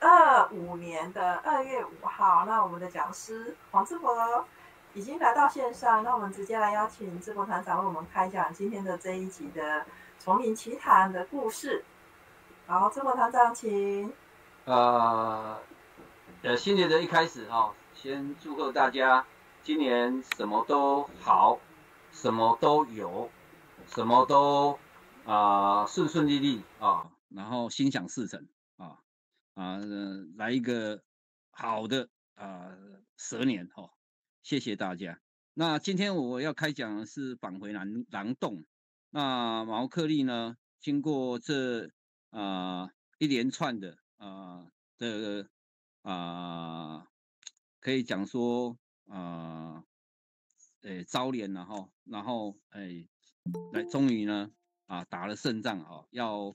2025年的2月5号。那我们的讲师黄志博已经来到线上，那我们直接来邀请志博团长为我们开讲今天的这一集的《丛林奇谈》的故事。好，志博团长，请。新年的一开始先祝贺大家今年什么都好，什么都有，什么都顺顺利利然后心想事成来一个好的蛇年谢谢大家。那今天我要开讲的是返回狼洞。那毛克利呢，经过这一连串的可以讲说招联然后终于呢打了胜仗要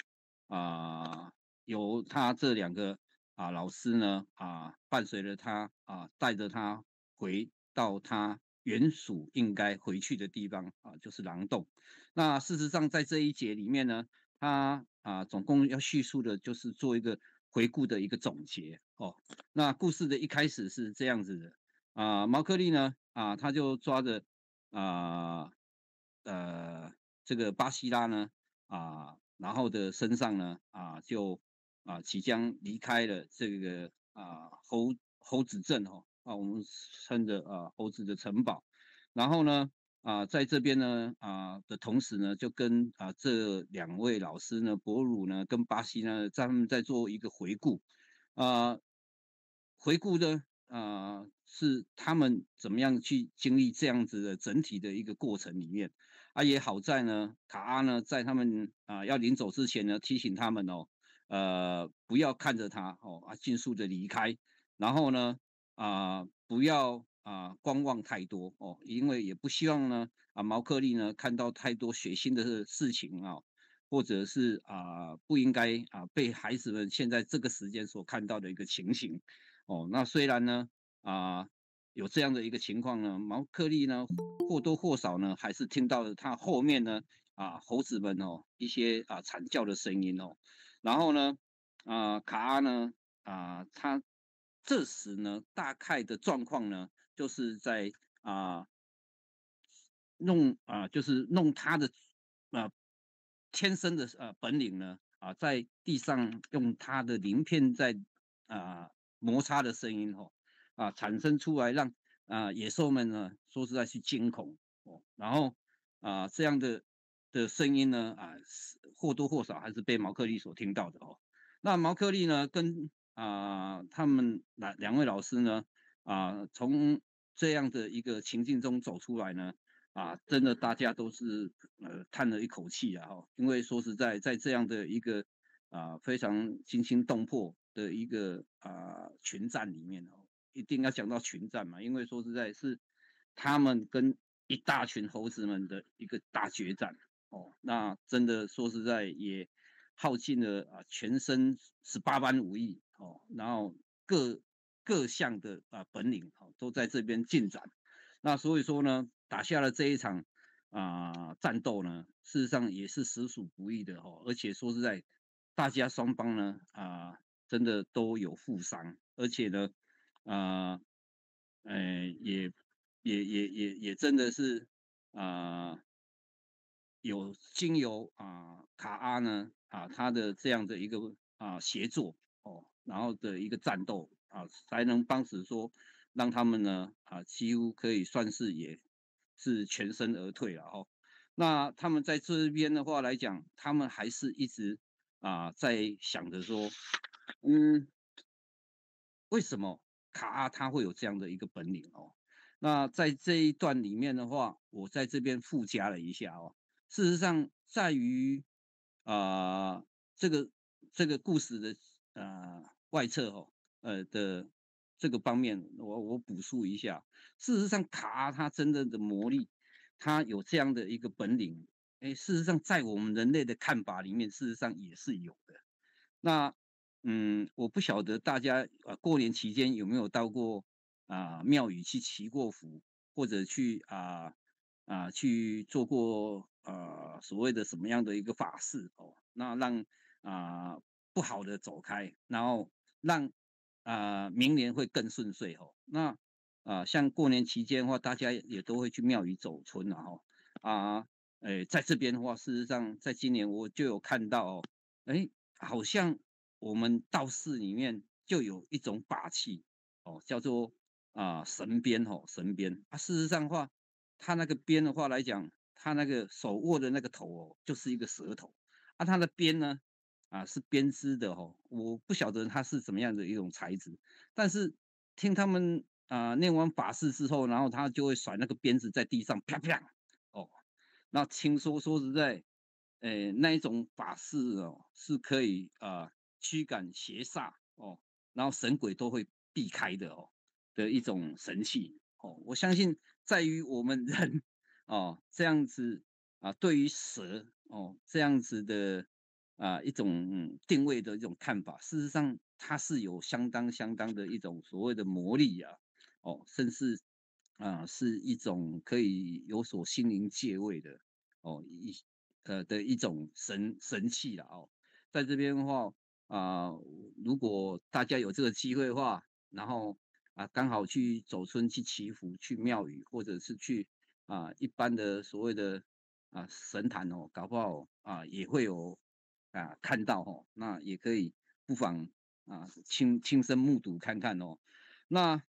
由他这2个老师呢伴随着他带着他回到他原属应该回去的地方就是狼洞。那事实上在这一节里面呢，他总共要叙述的就是做一个回顾的一个总结那故事的一开始是这样子的毛克利呢他就抓着这个巴西拉呢然后的身上呢就即将离开了这个猴子镇我们称的猴子的城堡。然后呢在这边呢的同时呢，就跟这2位老师呢，博鲁呢跟巴西呢，他们在做一个回顾回顾呢是他们怎么样去经历这样子的整体的一个过程里面也好在呢卡阿呢在他们要临走之前呢，提醒他们不要看着他迅速的离开，然后呢不要观望太多因为也不希望呢毛克利呢看到太多血腥的事情或者是不应该被孩子们现在这个时间所看到的一个情形那虽然呢有这样的一个情况呢，毛克利呢或多或少呢还是听到了他后面呢猴子们一些惨叫的声音然后呢卡阿呢他这时呢大概的状况呢就是在就是弄他的天生的本领呢在地上用他的鳞片在摩擦的声音产生出来让野兽们呢说实在去惊恐然后这样的声音呢或多或少还是被毛克利所听到的那毛克利呢跟他们2位老师呢从这样的一个情境中走出来呢真的大家都是叹了一口气因为说实在在这样的一个非常惊心动魄的一个群战里面一定要讲到群战嘛，因为说实在是他们跟一大群猴子们的一个大决战那真的说实在也耗尽了全身18般武艺然后各项的本领都在这边进展。那所以说呢，打下了这一场战斗呢，事实上也是实属不易的而且说实在，大家双方呢真的都有负伤，而且呢也真的是经由卡阿呢他的这样的一个协作然后的一个战斗才能帮使说让他们呢几乎可以算是也是全身而退了那他们在这边的话来讲，他们还是一直在想着说为什么卡阿他会有这样的一个本领那在这一段里面的话，我在这边附加了一下事实上在于这个故事的外侧的这个方面，我补述一下。事实上，卡阿他真正的魔力，他有这样的一个本领，事实上在我们人类的看法里面，事实上也是有的。那我不晓得大家过年期间有没有到过庙宇去祈过福，或者去去做过所谓的什么样的一个法事那让不好的走开，然后让明年会更顺遂哦。那像过年期间的话，大家也都会去庙宇走春啊哈在这边的话，事实上在今年我就有看到哦，好像我们道士里面就有一种法器哦，叫做神鞭哦，神鞭啊。事实上的话，他那个鞭的话来讲，他那个手握的那个头哦，就是一个舌头啊，他的鞭呢是编织的哦，我不晓得它是怎么样的一种材质，但是听他们念完法事之后，然后他就会甩那个鞭子在地上啪啪哦，那听说实在，那一种法事哦是可以驱赶邪煞哦，然后神鬼都会避开的哦的一种神器哦，我相信在于我们人哦这样子对于蛇哦这样子的一种定位的一种看法，事实上它是有相当的一种所谓的魔力啊，哦，甚至是一种可以有所心灵借位的哦的一种神器了哦，在这边的话啊、如果大家有这个机会的话，然后刚好去走村去祈福去庙宇，或者是去一般的所谓的神坛哦，搞不好也会有看到哦，那也可以不妨亲身目睹看看哦。那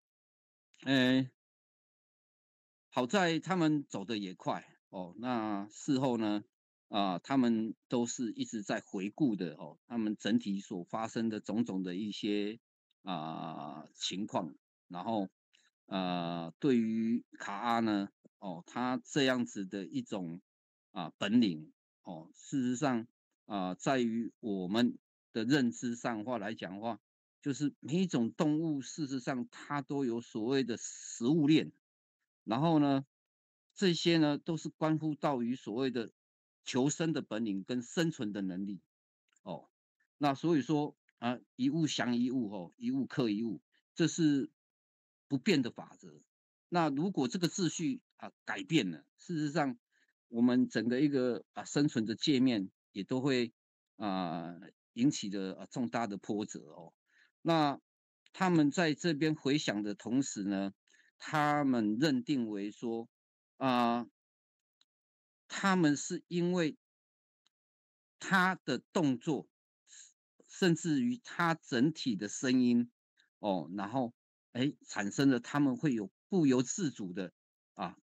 呃好在他们走得也快哦，那事后呢他们都是一直在回顾的哦，他们整体所发生的种种的一些情况，然后对于卡阿呢哦，他这样子的一种本领哦，事实上在于我们的认知上话来讲的话，就是每一种动物事实上它都有所谓的食物链，然后呢，这些呢都是关乎到于所谓的求生的本领跟生存的能力哦。那所以说一物降一物哦，一物克一物，这是不变的法则。那如果这个秩序改变了，事实上我们整个一个生存的界面也都会啊、引起的重大的波折哦。那他们在这边回想的同时呢，他们认定为说啊、他们是因为他的动作，甚至于他整体的声音哦，然后产生了他们会有不由自主的啊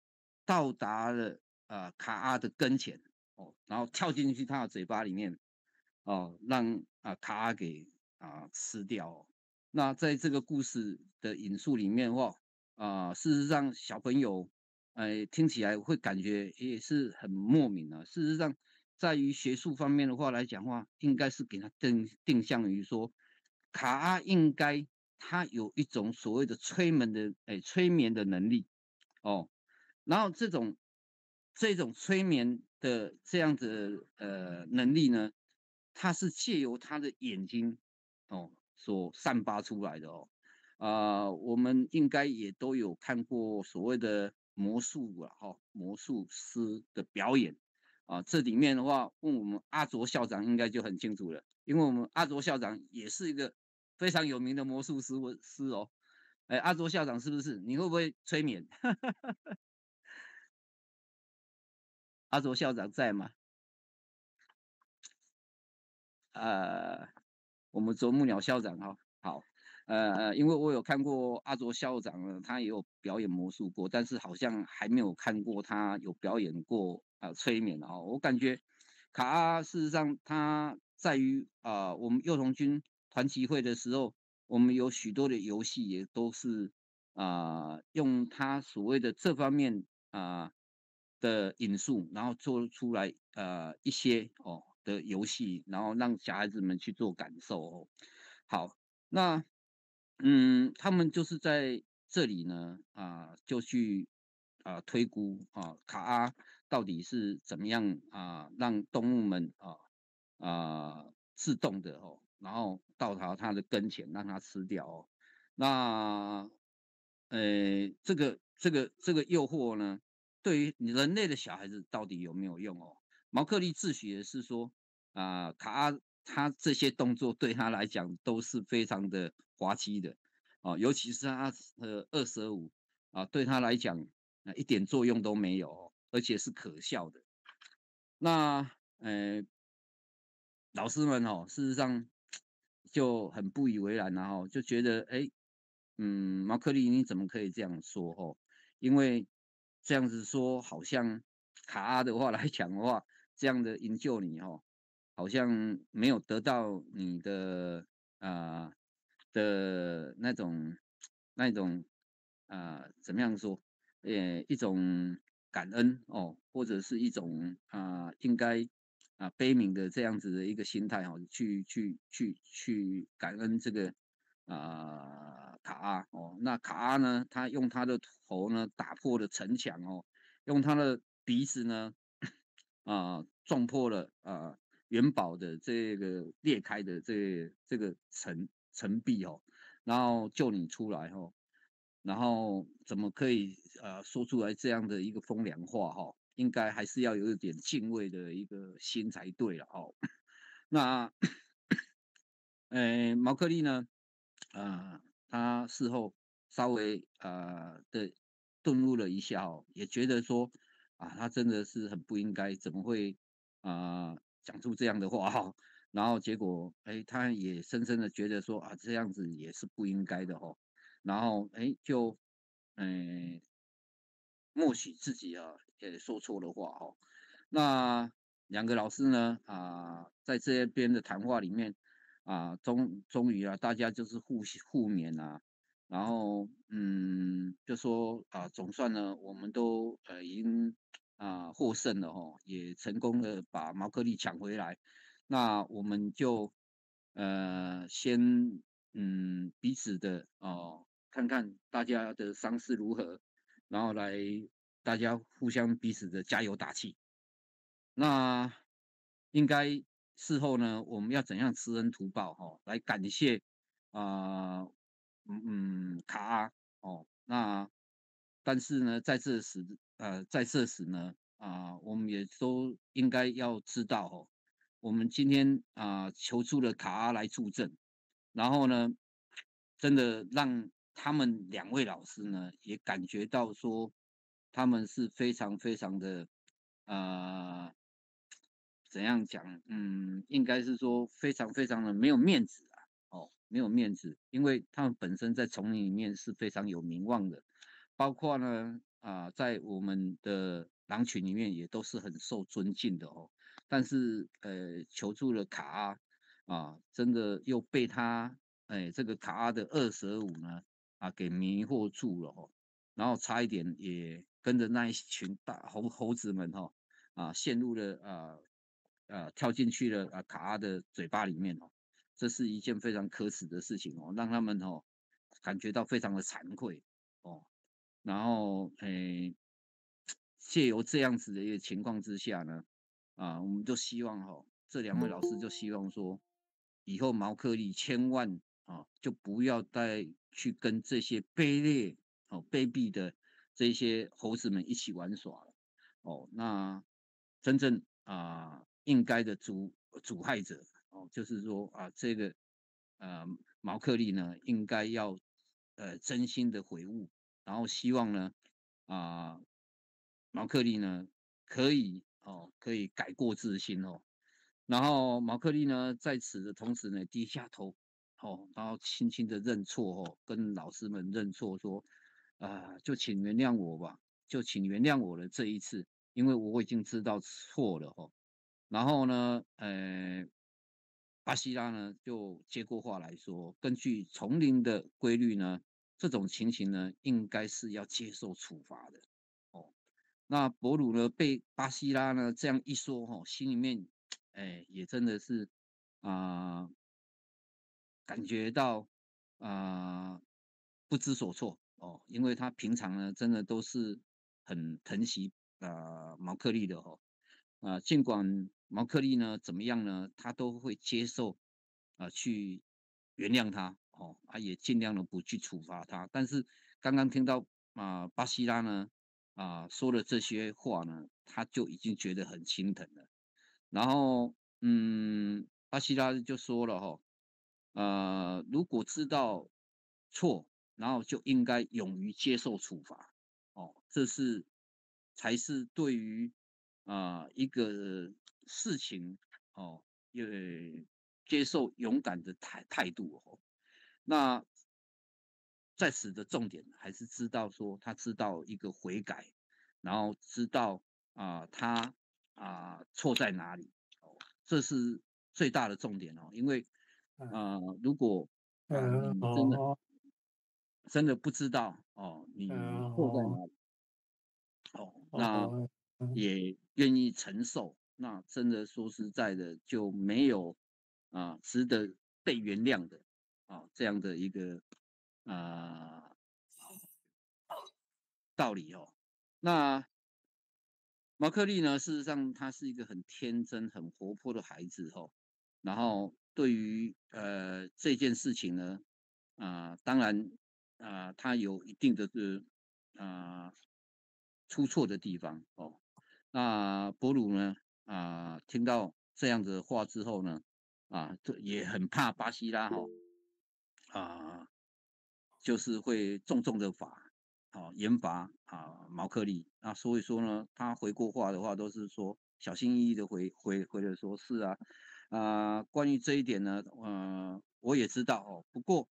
到达了卡阿的跟前哦，然后跳进去他的嘴巴里面哦，让卡阿给吃掉哦。那在这个故事的引述里面的话，事实上小朋友听起来会感觉也是很莫名啊。事实上，在于学术方面的话来讲话，应该是给他定向于说，卡阿应该他有一种所谓的催眠的能力哦，然后这种催眠的这样子能力呢，它是借由他的眼睛哦所散发出来的哦。我们应该也都有看过所谓的魔术魔术师的表演这里面的话，问我们阿卓校长应该就很清楚了，因为我们阿卓校长也是一个非常有名的魔术师哦。阿卓校长是不是？你会不会催眠？阿卓校长在吗？呃，我们啄木鸟校长好，因为我有看过阿卓校长呢，他也有表演魔术过，但是好像还没有看过他有表演过催眠哦。我感觉卡阿事实上他在于我们幼童军团集会的时候，我们有许多的游戏也都是用他所谓的这方面的引述，然后做出来一些的游戏，然后让小孩子们去做感受哦。好，那他们就是在这里呢就去推估卡阿到底是怎么样让动物们自动的然后到达它的跟前让它吃掉哦。那这个诱惑呢，对于人类的小孩子到底有没有用哦？毛克利自诩的是说卡阿他这些动作对他来讲都是非常的滑稽的，尤其是他的2舍5对他来讲一点作用都没有而且是可笑的。那老师们事实上就很不以为然然后就觉得毛克利你怎么可以这样说因为这样子说好像卡阿的话来讲的话，这样的营救你好像没有得到你的啊、的那种怎么样说？一种感恩或者是一种应该悲悯的这样子的一个心态去感恩这个卡阿那卡阿呢，他用他的头呢打破了城墙用他的鼻子呢撞破了元宝的这个裂开的这个城壁然后救你出来然后怎么可以说出来这样的一个风凉话应该还是要有一点敬畏的一个心才对了那毛克利呢，他事后稍微的顿悟了一下也觉得说他真的是很不应该，怎么会讲出这样的话然后结果他也深深的觉得说这样子也是不应该的然后就默许自己也说错了话那两个老师呢在这边的谈话里面终于大家就是互勉然后就说总算呢，我们都已经获胜了也成功的把毛克利抢回来。那我们就先彼此的看看大家的伤势如何，然后来大家互相彼此的加油打气。那应该事后呢，我们要怎样知恩图报来感谢啊、卡阿那但是呢，在这时呢我们也都应该要知道我们今天求助了卡阿来助阵，然后呢，真的让他们2位老师呢也感觉到说，他们是非常非常的呃怎样讲？应该是说非常非常的没有面子没有面子，因为他们本身在丛林里面是非常有名望的，包括呢在我们的狼群里面也都是很受尊敬的但是求助了卡阿真的又被他这个卡阿的2舍5呢给迷惑住了然后差一点也跟着那一群大猴子们陷入了跳进去了卡阿的嘴巴里面这是一件非常可耻的事情让他们感觉到非常的惭愧然后借由这样子的一个情况之下呢我们就希望这2位老师就希望说，以后毛克利千万就不要再去跟这些卑劣卑鄙的这些猴子们一起玩耍了那真正应该的主害者就是说这个呃毛克利呢应该要真心的悔悟，然后希望呢啊、毛克利呢可以改过自新然后毛克利呢在此的同时呢低下头然后轻轻的认错跟老师们认错说就请原谅我吧，就请原谅我了这一次，因为我已经知道错了然后呢，巴西拉呢就接过话来说，根据丛林的规律呢，这种情形呢应该是要接受处罚的哦。那伯鲁呢被巴西拉呢这样一说心里面也真的是啊、感觉到不知所措因为他平常呢真的都是很疼惜毛克利的尽管毛克利呢怎么样呢，他都会接受去原谅他也尽量的不去处罚他。但是刚刚听到巴西拉呢说了这些话呢，他就已经觉得很心疼了。然后巴西拉就说了如果知道错，然后就应该勇于接受处罚，这才是对于一个事情哦，也接受勇敢的态度哦。那在此的重点还是知道说他知道一个悔改，然后知道他错在哪里哦，这是最大的重点哦。因为如果你哦真的不知道你错在哪里那哦也愿意承受，那真的说实在的就没有值得被原谅的这样的一个啊、道理哦。那毛克利呢，事实上他是一个很天真、很活泼的孩子然后对于这件事情呢，当然他有一定的啊、出错的地方那博鲁呢听到这样的话之后呢，这也很怕巴西拉啊、就是会重重的罚严罚毛克利所以说呢，他回过话的话都是说小心翼翼的回了说是关于这一点呢，我也知道不过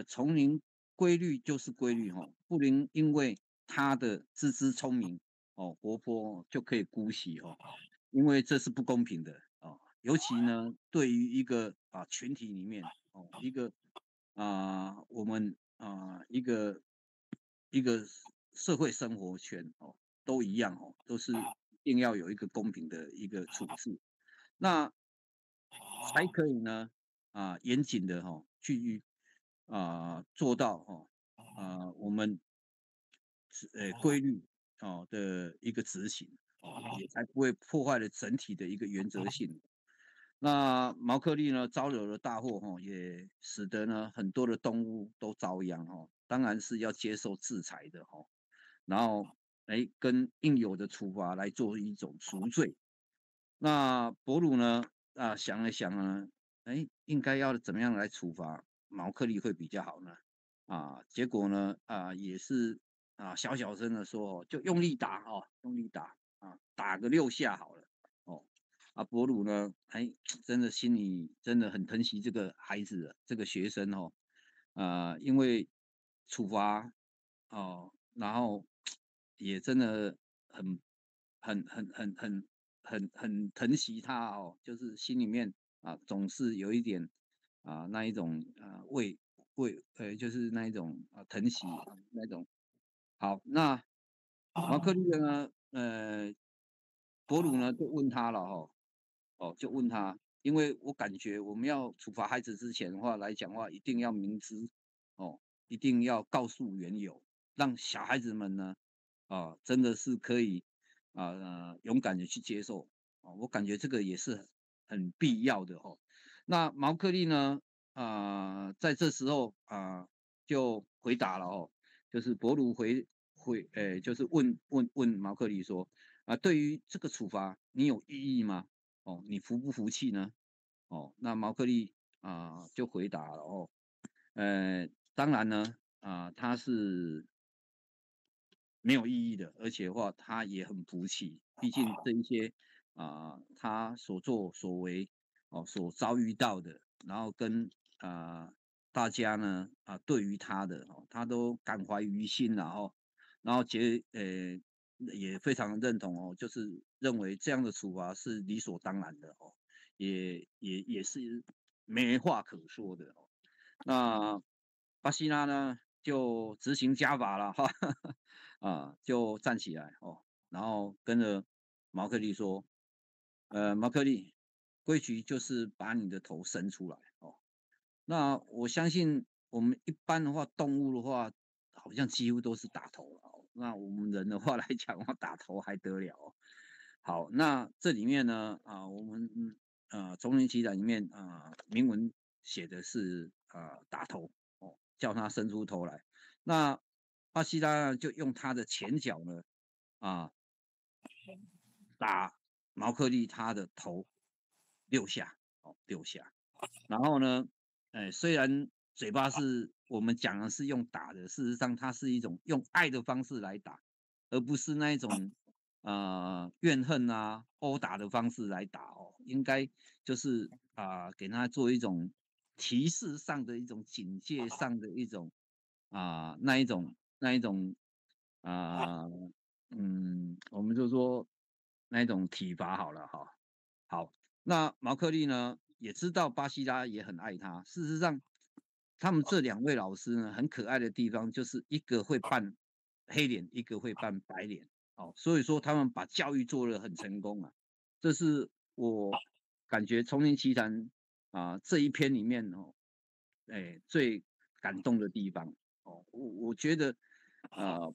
丛林规律就是规律不能因为他的聪明活泼就可以姑息因为这是不公平的尤其呢对于一个群体里面一个我们一个社会生活圈都一样都是一定要有一个公平的一个处置，那才可以呢严谨的去做到我们规律的一个执行也才不会破坏了整体的一个原则性。那毛克利呢招惹了大祸也使得呢很多的动物都遭殃当然是要接受制裁的然后跟应有的处罚来做一种赎罪。那伯鲁呢想了想呢，应该要怎么样来处罚毛克利会比较好呢？结果呢也是小小声的说就用力打用力打打个6下好了哦。伯鲁呢，真的心里真的很疼惜这个孩子，这个学生因为处罚然后也真的很很疼惜他就是心里面总是有一点那一种就是那一种疼惜那种。好，那毛克利呢，伯鲁呢就问他了就问他，因为我感觉我们要处罚孩子之前的话来讲话，一定要明知一定要告诉缘由，让小孩子们呢真的是可以勇敢的去接受我感觉这个也是很必要的那毛克利呢在这时候就回答了就是伯鲁就是问毛克利说对于这个处罚你有异议吗？你服不服气呢？那毛克利就回答了当然呢他是没有意义的，而且的话他也很服气，毕竟这一些他所作所为所遭遇到的，然后跟大家呢对于他的他都感怀于心然后也非常认同就是认为这样的处罚是理所当然的也是没话可说的那巴西拉呢就执行家法了就站起来然后跟着毛克利说，毛克利，规矩就是把你的头伸出来那我相信我们一般的话，动物的话，好像几乎都是打头了那我们人的话来讲的话，打头还得了好，那这里面呢我们丛林奇谭里面铭文写的是打头叫他伸出头来。那巴西拉呢就用他的前脚呢啊打毛克利他的头6下丢下。然后呢，虽然嘴巴是我们讲的是用打的，事实上它是一种用爱的方式来打，而不是那一种怨恨啊、殴打的方式来打哦。应该就是给他做一种提示上的一种警戒上的一种那一种啊、我们就说那一种体罚好了哈。好，那毛克利呢也知道巴西拉也很爱他。事实上，他们这两位老师呢很可爱的地方，就是一个会扮黑脸，一个会扮白脸。所以说他们把教育做得很成功啊。这是我感觉《丛林奇谭》这一篇里面最感动的地方。我觉得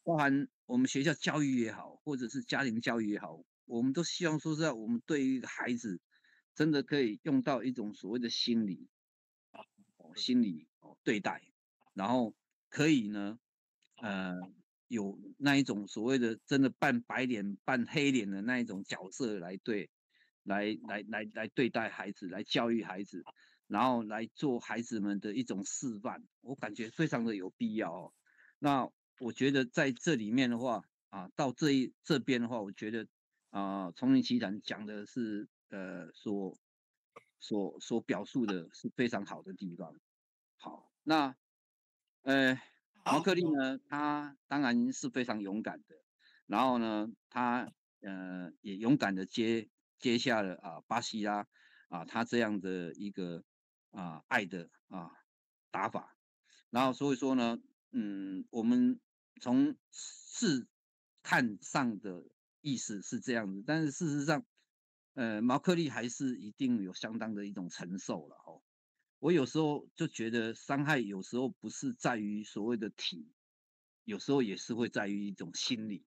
包含我们学校教育也好，或者是家庭教育也好，我们都希望说是在我们对于一个孩子，真的可以用到一种所谓的心理对待，然后可以呢，呃，有那一种所谓的真的扮白脸、扮黑脸的那一种角色来对待孩子，来教育孩子，然后来做孩子们的一种示范，我感觉非常的有必要哦。那我觉得在这里面的话，到这边的话，我觉得丛林奇谭讲的是所表述的是非常好的地方。好，那呃，毛克利呢，他当然是非常勇敢的，然后呢，他也勇敢的接下了巴西拉他这样的一个爱的打法，然后所以说呢，我们从试看上的意思是这样子，但是事实上，毛克利还是一定有相当的一种承受了哦。我有时候就觉得伤害有时候不是在于所谓的体，有时候也是会在于一种心理。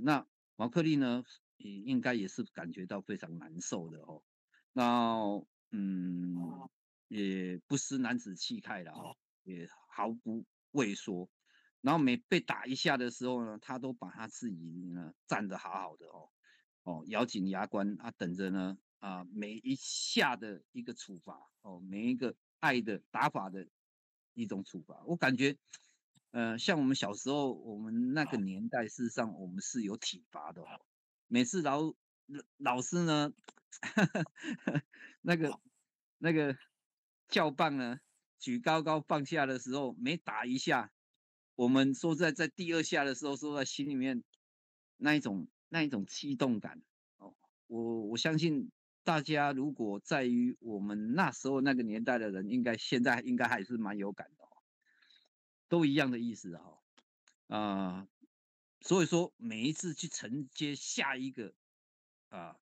那毛克利呢，也应该也是感觉到非常难受的哦。那嗯，也不失男子气概了哦，也毫不畏缩。然后每被打一下的时候呢，他都把他自己呢站得好好的哦。咬紧牙关等着呢每一下的一个处罚每一个爱的打法的一种处罚。我感觉像我们小时候，我们那个年代，事实上我们是有体罚的哦。每次老师呢那个那个教棒呢举高高放下的时候，每打一下，我们说在第二下的时候，说在心里面那一种激动感哦。我相信大家如果在于我们那时候那个年代的人，现在应该还是蛮有感的哦，都一样的意思哈。啊、所以说每一次去承接下一个啊、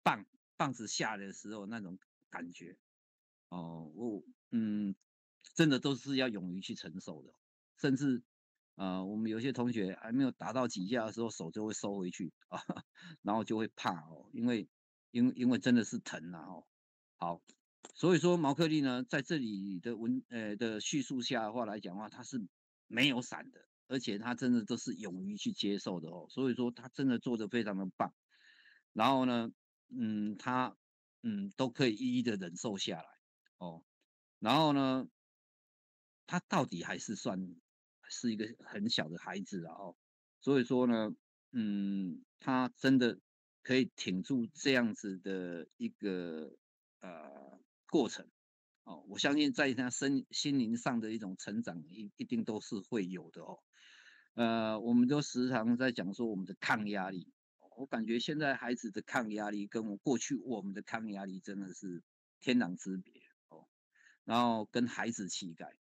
棒棒子下来的时候，那种感觉我真的都是要勇于去承受的，甚至我们有些同学还没有打到几下的时候，手就会收回去然后就会怕因为真的是疼好，所以说毛克利呢，在这里的叙述下的话来讲的话，他是没有闪的，而且他真的都是勇于去接受的哦，所以说他真的做的非常的棒。然后呢，他都可以一一的忍受下来哦。然后呢，他到底还是算是一个很小的孩子哦。所以说呢，他真的可以挺住这样子的一个过程我相信在他心灵上的一种成长一定都是会有的哦。我们都时常在讲说我们的抗压力，我感觉现在孩子的抗压力跟过去我们的抗压力真的是天壤之别哦。然后跟孩子气概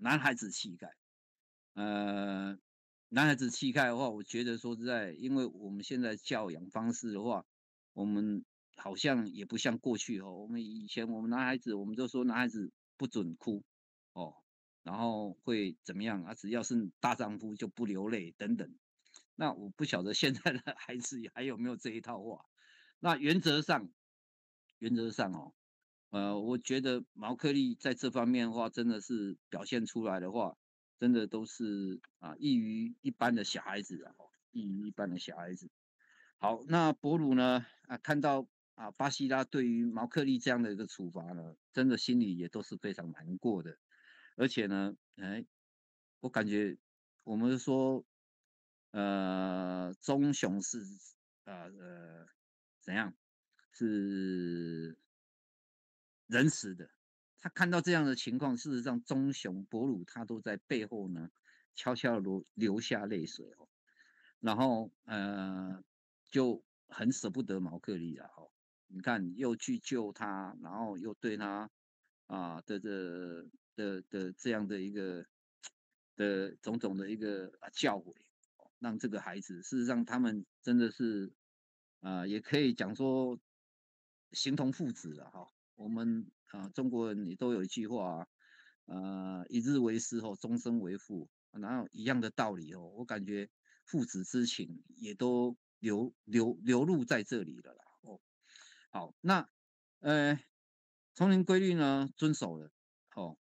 男孩子气概，呃，男孩子气概的话，我觉得说实在，因为我们现在教养方式的话，我们好像也不像过去我们以前我们男孩子，我们就说男孩子不准哭哦，然后会怎么样只要是大丈夫就不流泪等等。那我不晓得现在的孩子还有没有这一套话。那原则上我觉得毛克利在这方面的话，真的是表现出来的话，真的都是异于一般的小孩子异于一般的小孩子。好，那博鲁呢看到巴西拉对于毛克利这样的一个处罚呢，真的心里也都是非常难过的。而且呢，我感觉我们说，棕熊是怎样是仁慈的。他看到这样的情况，事实上棕熊博鲁他都在背后呢悄悄流下泪水哦。然后就很舍不得毛克利了哦。你看又去救他，然后又对他的这样的一个的种种的一个教诲，让这个孩子事实上他们真的是也可以讲说形同父子了哈。我们中国人也都有一句话一日为师哦，终身为父。然后一样的道理哦，我感觉父子之情也都流露在这里了啦。哦，好，那丛林规律呢遵守了，哦，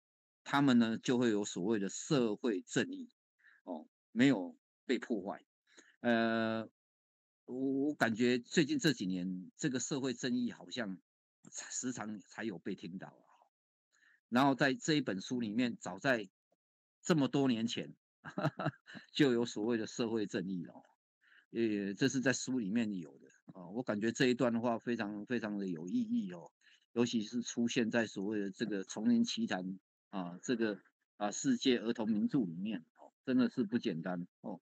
他们呢就会有所谓的社会正义，哦，没有被破坏。呃，我感觉最近这几年这个社会正义好像时常才有被听到啊。然后在这一本书里面，早在这么多年前就有所谓的社会正义了哦。这是在书里面有的我感觉这一段的话非常非常的有意义哦，尤其是出现在所谓的这个丛林奇谭这个世界儿童名著里面哦，真的是不简单哦。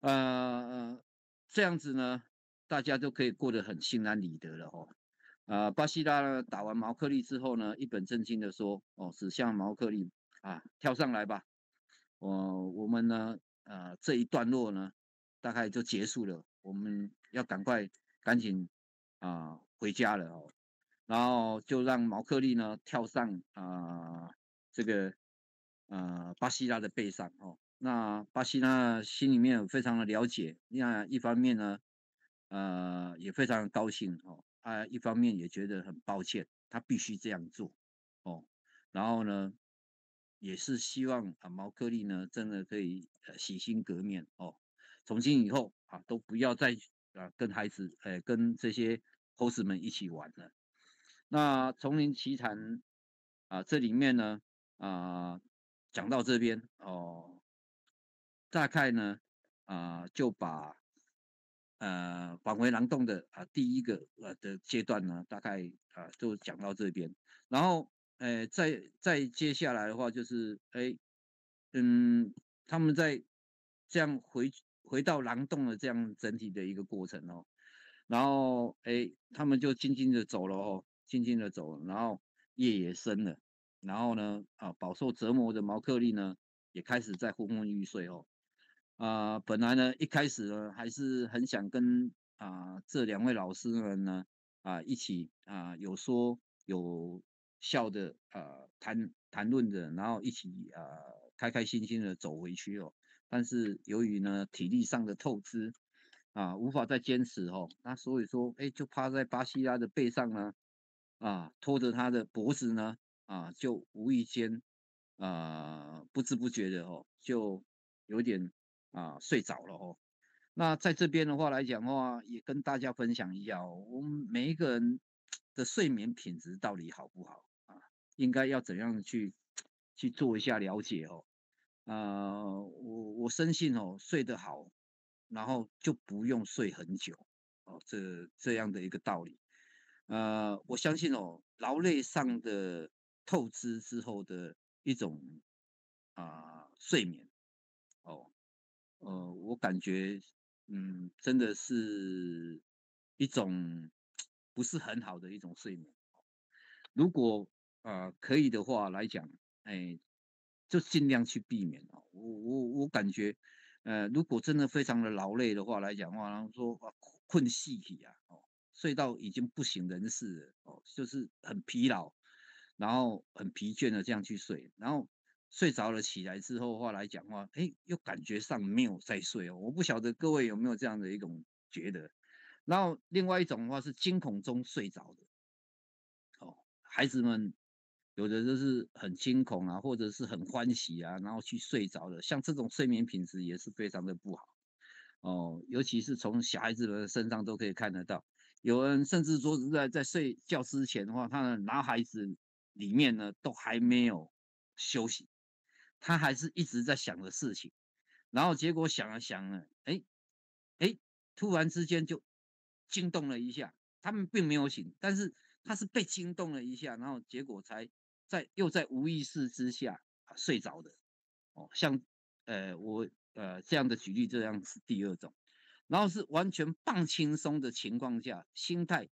呃，这样子呢，大家都可以过得很心安理得了哦。巴西拉呢打完毛克利之后呢，一本正经的说：“哦，指向毛克利跳上来吧。我们呢，这一段落呢，大概就结束了。我们要赶紧回家了哦。然后就让毛克利呢跳上这个巴西拉的背上哦。那巴西拉心里面非常的了解，那一方面呢，也非常的高兴哦。一方面也觉得很抱歉，他必须这样做哦。然后呢，也是希望毛克利呢真的可以洗心革面哦，从今以后都不要再跟孩子跟这些猴子们一起玩了。那丛林奇谭这里面呢啊、讲到这边哦，大概呢就把返回狼洞的第一个的阶段呢，大概就讲到这边。然后再接下来的话就是他们在这样回到狼洞的这样整体的一个过程哦。然后他们就静静的走了哦，静静的走了。然后夜也深了。然后呢饱受折磨的毛克利呢也开始在昏昏欲睡哦。本来呢，一开始呢，还是很想跟这两位老师们呢一起有说有笑的谈论的，然后一起开开心心的走回去哦。但是由于呢体力上的透支无法再坚持哦。那所以说就趴在巴西拉的背上呢拖着他的脖子呢就无意间不知不觉的哦就有点睡着了哦。那在这边的话来讲的话，也跟大家分享一下哦，我们每一个人的睡眠品质到底好不好应该要怎样去做一下了解哦。我深信哦，睡得好，然后就不用睡很久哦，这样的一个道理。我相信哦，劳累上的透支之后的一种睡眠哦。我感觉，真的是一种不是很好的一种睡眠。如果可以的话来讲，哎，就尽量去避免哦。我感觉，如果真的非常的劳累的话来讲的话，然后说困细体哦，睡到已经不省人事了哦，就是很疲劳，然后很疲倦的这样去睡，然后睡着了起来之后的话来讲话，又感觉上没有在睡哦。我不晓得各位有没有这样的一种觉得。然后另外一种的话是惊恐中睡着的。哦，孩子们有的就是很惊恐或者是很欢喜然后去睡着了，像这种睡眠品质也是非常的不好哦。尤其是从小孩子的身上都可以看得到，有人甚至说是在睡觉之前的话，他的脑海子里面呢都还没有休息，他还是一直在想的事情，然后结果想了想了，哎，突然之间就惊动了一下，他们并没有醒，但是他是被惊动了一下，然后结果才又在无意识之下睡着的。哦，像我这样的举例，这样是第二种，然后是完全放轻松的情况下，心态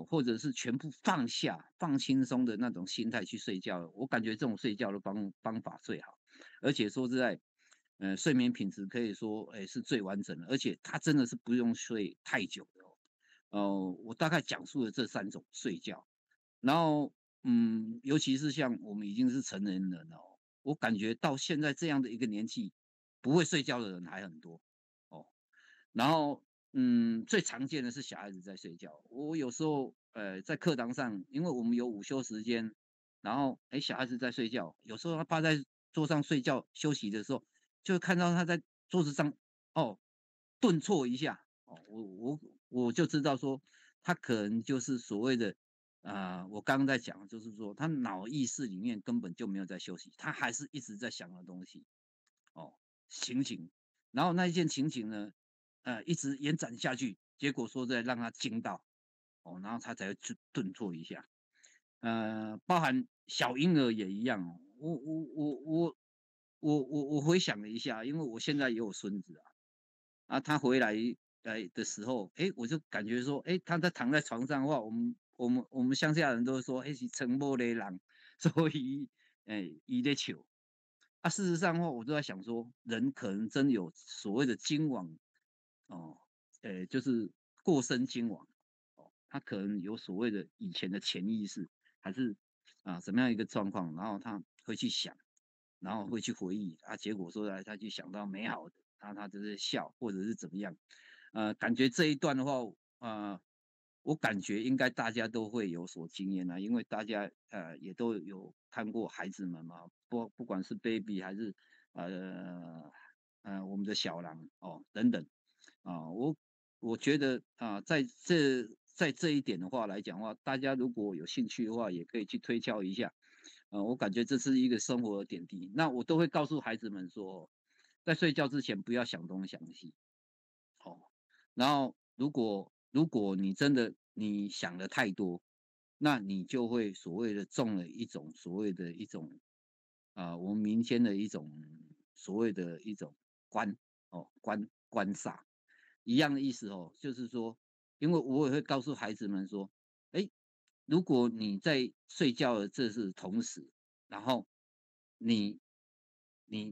或者是全部放下、放轻松的那种心态去睡觉，我感觉这种睡觉的方法最好，而且说实在，睡眠品质可以说，是最完整的，而且它真的是不用睡太久的哦。我大概讲述了这三种睡觉，然后尤其是像我们已经是成人人了哦，我感觉到现在这样的一个年纪，不会睡觉的人还很多哦。然后最常见的是小孩子在睡觉。我有时候在课堂上，因为我们有午休时间，然后小孩子在睡觉，有时候他趴在桌上睡觉休息的时候，就会看到他在桌子上哦顿挫一下哦，我就知道说他可能就是所谓的我刚刚在讲，就是说他脑意识里面根本就没有在休息，他还是一直在想的东西哦情景，然后那一件情景呢，一直延展下去，结果说在让他惊到哦，然后他才会去顿挫一下。包含小婴儿也一样哦。我回想了一下，因为我现在也有孙子他回来的时候，我就感觉说，他在躺在床上的话，我们乡下人都说，是沉默的狼，所以伊在笑。事实上的话，我都在想说，人可能真有所谓的精网哦，就是过身精网哦，他可能有所谓的以前的潜意识，还是怎么样一个状况，然后他会去想，然后会去回忆结果说来他去想到美好的，他就是笑或者是怎么样，感觉这一段的话，我感觉应该大家都会有所经验因为大家也都有看过孩子们嘛，不管是 baby 还是我们的小狼哦等等我觉得在这一点的话来讲的话，大家如果有兴趣的话，也可以去推敲一下。我感觉这是一个生活的点滴。那我都会告诉孩子们说，在睡觉之前不要想东想西哦。然后如果你真的你想的太多，那你就会所谓的中了一种所谓的一种我们民间的一种所谓的一种官煞一样的意思哦，就是说，因为我也会告诉孩子们说，哎，如果你在睡觉的这是同时，然后你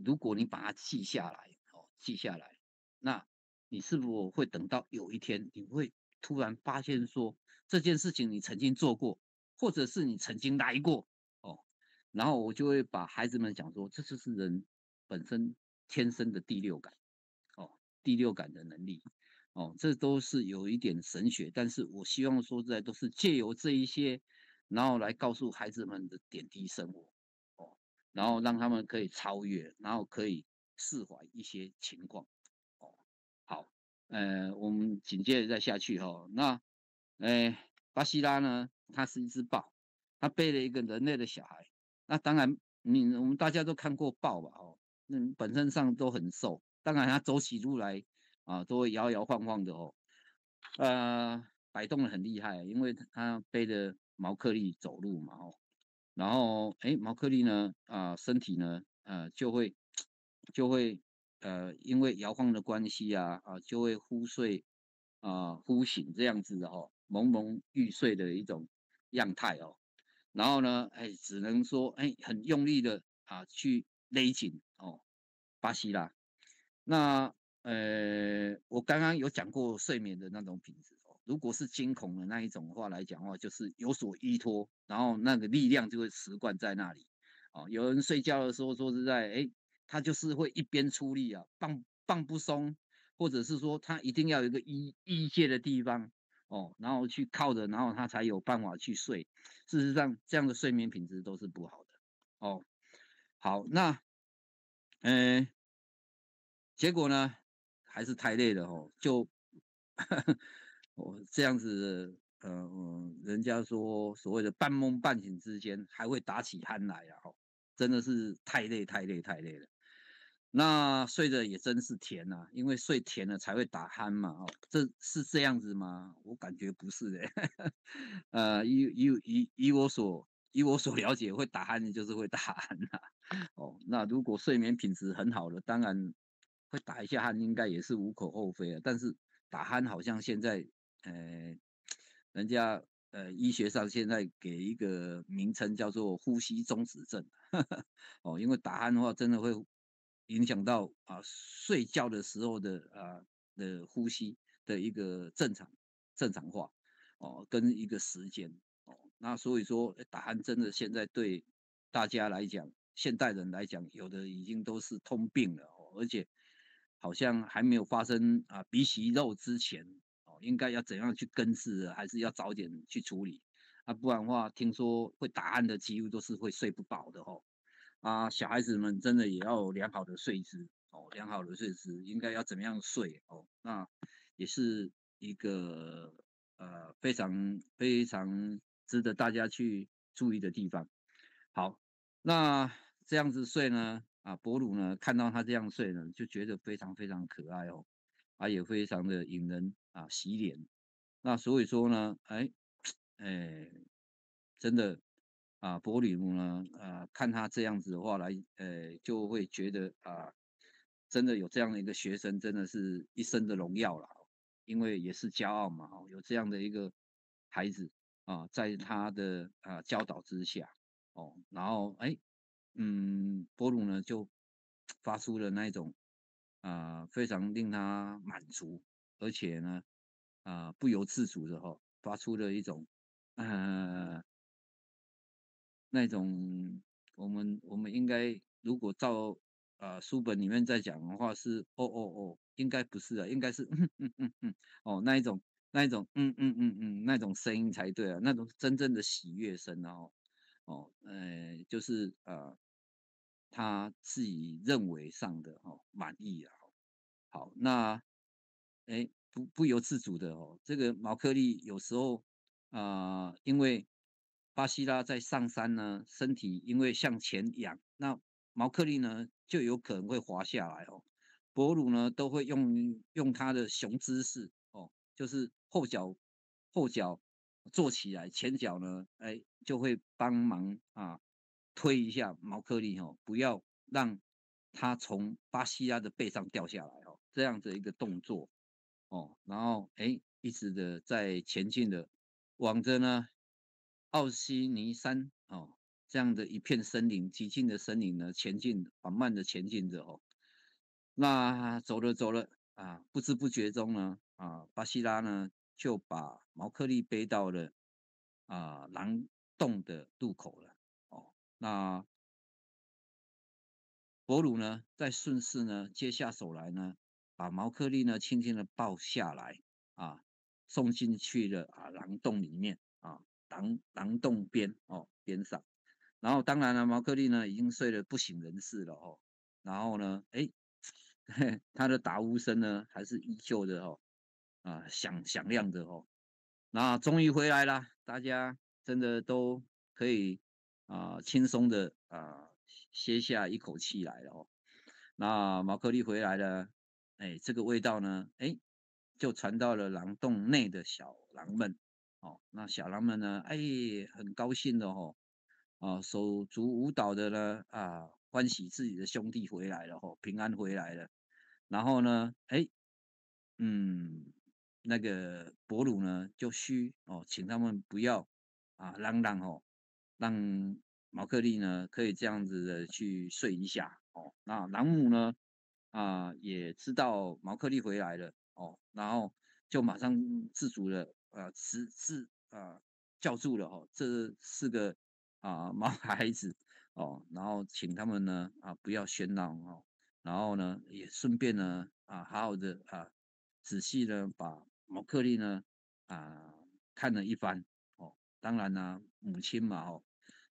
如果你把它记下来记下来，那你是否会等到有一天你会突然发现说这件事情你曾经做过，或者是你曾经来过哦，然后我就会把孩子们讲说，这就是人本身天生的第六感第六感的能力这都是有一点神学，但是我希望说在都是借由这一些，然后来告诉孩子们的点滴生活哦，然后让他们可以超越，然后可以释怀一些情况哦。好，我们紧接着再下去那巴西拉呢，它是一只豹，它背了一个人类的小孩。那当然，我们大家都看过豹吧？本身上都很瘦，当然它走起路来都会摇摇晃晃的摆动的很厉害，因为它背着毛克利走路嘛然后毛克利呢身体呢就会因为摇晃的关系就会忽睡忽醒这样子的朦胧欲睡的一种样态然后呢只能说很用力的去勒紧巴西拉。那我刚刚有讲过睡眠的那种品质如果是惊恐的那一种的话来讲的话，就是有所依托，然后那个力量就会持贯在那里有人睡觉的时候，说实在，他就是会一边出力棒不松，或者是说他一定要有一个依借的地方然后去靠着，然后他才有办法去睡。事实上，这样的睡眠品质都是不好的哦。好，那呃，结果呢，还是太累了就这样子人家说所谓的半梦半醒之间还会打起鼾来啊，真的是太累太累太累了。那睡的也真是甜呐、因为睡甜了才会打鼾嘛，这是这样子吗？我感觉不是诶、以我所了解，会打鼾的就是会打鼾呐、那如果睡眠品质很好的，当然会打一下鼾，应该也是无可厚非啊。但是打鼾好像现在，呃，人家医学上现在给一个名称叫做呼吸中止症。因为打鼾的话，真的会影响到睡觉的时候的呼吸的一个正常化跟一个时间那所以说打鼾真的现在对大家来讲，现代人来讲，有的已经都是通病了而且好像还没有发生鼻息肉之前应该要怎样去根治还是要早点去处理不然的话，听说会打鼾的几乎都是会睡不饱的小孩子们真的也要有良好的睡姿良好的睡姿应该要怎么样睡那也是一个非常非常值得大家去注意的地方。好，那这样子睡呢博鲁呢看到他这样睡呢，就觉得非常非常可爱也非常的引人洗脸。那所以说呢，哎，真的伯吕姆呢，看他这样子的话来，就会觉得真的有这样的一个学生，真的是一生的荣耀了，因为也是骄傲嘛，有这样的一个孩子在他的教导之下，然后波鲁呢就发出了那一种非常令他满足，而且呢不由自主的发出了一种呃那种我们应该如果照书本里面在讲的话是应该不是应该是那一种那种声音才对那种真正的喜悦声就是他自己认为上的满意好，那不由自主的这个毛克利有时候因为巴西拉在上山呢，身体因为向前仰，那毛克利呢就有可能会滑下来博鲁呢都会用他的熊姿势就是后脚坐起来，前脚呢就会帮忙推一下毛克利不要让他从巴西拉的背上掉下来这样的一个动作然后一直的在前进的往着呢奥西尼山这样的一片森林，寂静的森林呢前进，缓慢的前进着那走了走了不知不觉中呢巴西拉呢就把毛克利背到了狼洞的入口了那伯鲁呢再顺势呢接下手来呢，把毛克利呢轻轻的抱下来送进去了狼洞里面狼洞边上。然后当然了，毛克利呢已经睡得不省人事了然后呢，他的打呼声呢还是依旧的响亮的那终于回来了，大家真的都可以轻松的歇下一口气来了那毛克利回来了，这个味道呢，就传到了狼洞内的小狼们那小狼们呢，很高兴的手足舞蹈的呢欢喜自己的兄弟回来了平安回来了。然后呢，嗯，那个伯鲁呢就请他们不要嚷嚷让毛克利呢可以这样子的去睡一下那狼母呢也知道毛克利回来了然后就马上自主的叫住了这四个毛孩子然后请他们呢不要喧闹然后呢也顺便呢好好的仔细的把毛克利呢啊看了一番当然呢母亲嘛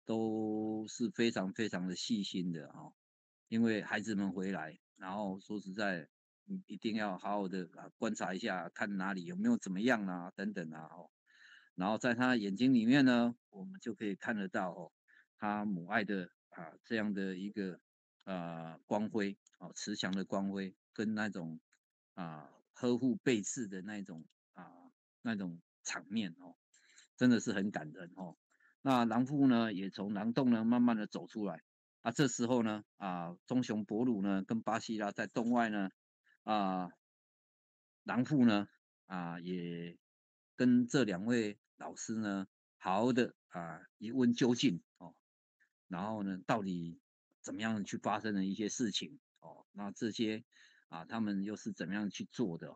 都是非常非常的细心的因为孩子们回来，然后说实在你一定要好好的观察一下，看哪里有没有怎么样啊，等等啊然后在他眼睛里面呢，我们就可以看得到他母爱的这样的一个光辉慈祥的光辉，跟那种呵护备至的那种场面真的是很感人那狼父呢，也从狼洞呢慢慢的走出来这时候呢棕熊伯鲁呢跟巴西拉在洞外呢狼父呢也跟这2位老师呢好好的一问究竟然后呢到底怎么样去发生的一些事情那这些他们又是怎么样去做的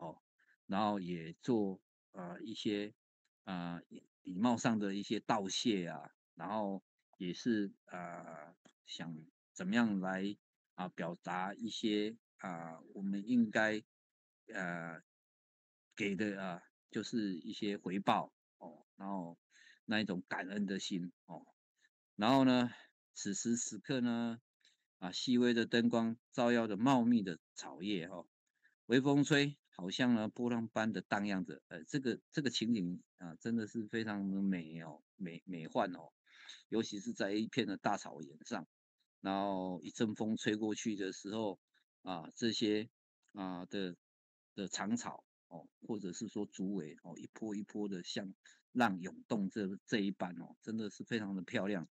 然后也做一些礼貌上的一些道谢然后也是想怎么样来表达一些我们应该给的就是一些回报然后那一种感恩的心然后呢，此时此刻呢细微的灯光照耀着茂密的草叶微风吹，好像呢波浪般的荡漾着这个情景真的是非常的美美幻尤其是在一片的大草原上，然后一阵风吹过去的时候这些的长草或者是说竹苇一波一波的像浪涌动这一般真的是非常的漂亮。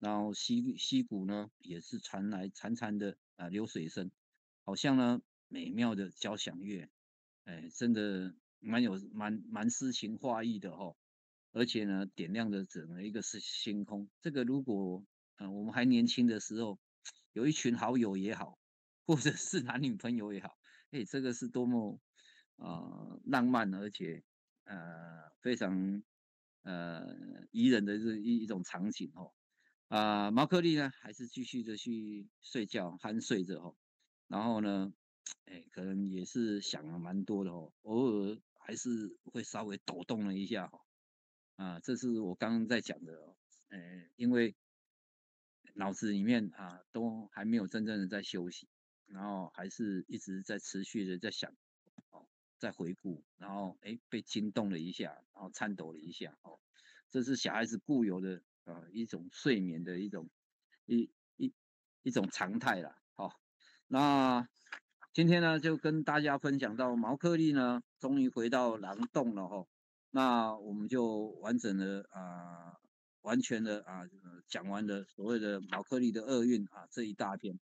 然后溪谷呢也是传来潺潺的流水声，好像呢美妙的交响乐，真的蛮诗情画意的而且呢点亮了整个一个星空。这个如果我们还年轻的时候，有一群好友也好，或者是男女朋友也好，这个是多么浪漫而且非常宜人的一种场景毛克利呢还是继续的去睡觉酣睡着然后呢可能也是想了蛮多的偶尔还是会稍微抖动了一下这是我刚刚在讲的因为脑子里面都还没有真正的在休息，然后还是一直在持续的在想在回顾，然后被惊动了一下，然后颤抖了一下这是小孩子固有的一种睡眠的一种常态啦那今天呢就跟大家分享到毛克利呢终于回到狼洞了那我们就完整的完全的讲完了所谓的毛克利的厄运这一大片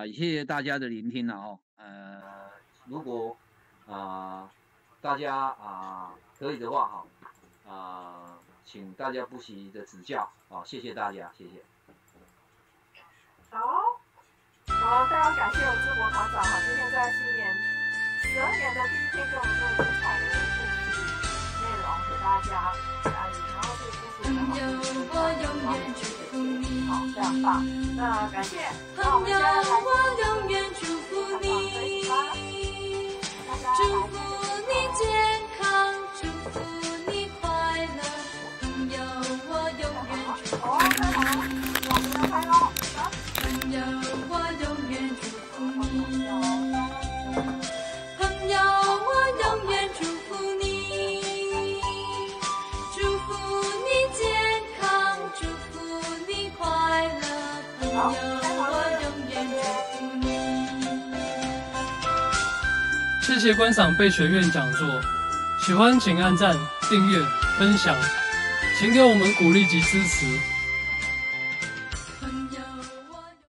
也谢谢大家的聆听了如果大家可以的话请大家不惜的指教谢谢大家，谢谢。好，非常感谢我们志博堂长今天在新年12年的第一天跟我们这么精彩的故事内容给大家然后这个故事我永远祝福你非常棒那感谢那我们现在来我永远祝福你祝福你健康祝福你快乐朋友我永远祝福你我们要开咯朋友我永远祝福你朋友我永远祝福你祝福你健康祝福你快乐朋友我永远祝福你谢谢观赏贝学院讲座，喜欢请按赞、订阅、分享，请给我们鼓励及支持。